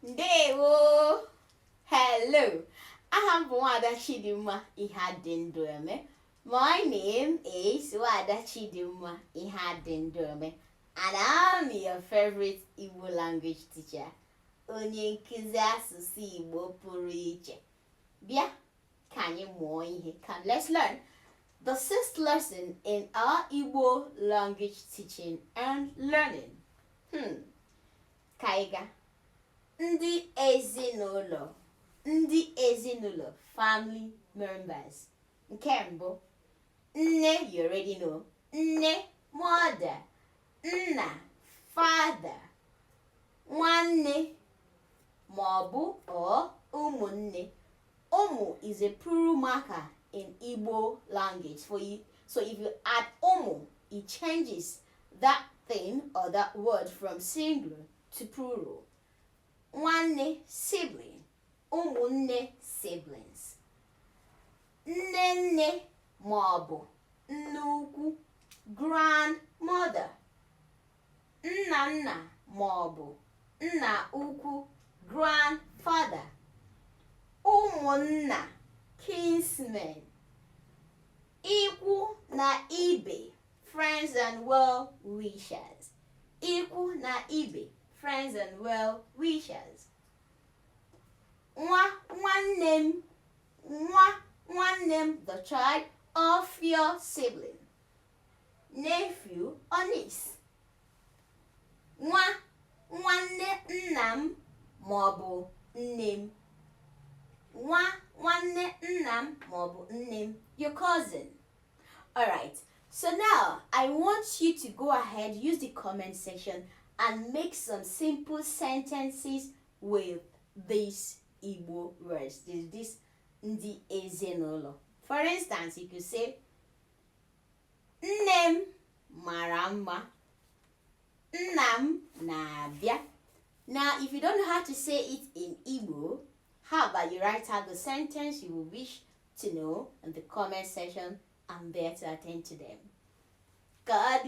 Ndewo. Hello. I am Wada Chidima Ihadindome. My name is Wada Chidima Ihadindome, and I'm your favorite Igbo language teacher. Onye nkuzi asụsụ Igbo pụrụ iche. Bịa, ka anyị mụọ ihe. Come, let's learn. The sixth lesson in our Igbo language teaching and learning. Kaiga. Ndị ezinụlọ, family members. Nke mbụ, nne, you already know. Nne, mother. Nna, father. Nwanne, maọbụ or ụmụnne. Ụmụ is a plural marker in Igbo language for you. So if you add ụmụ, it changes that thing or that word from singular to plural. Nwanne, sibling. Ụmụnne, siblings. Nne maọbụ nne ukwu, grandmother. Nna maọbụ nna ukwu, grandfather. Ụmụnna, kinsmen. Ikwu na ibe, friends and well wishers. Ikwu na ibe, friends and well wishers. Nwanne m, the child of your sibling. Nephew or niece. Nwanne nna m maọbụ nne m. Nwanne nna m maọbụ nne m, your cousin. Alright, so now I want you to go ahead, use the comment section and make some simple sentences with these Igbo words. This ndị ezinụlọ. For instance, you could say, Nne m mara mma. Nna m na-abịa. Now, if you don't know how to say it in Igbo, how about you write out the sentence you wish to know in the comment section? I'm there to attend to them. God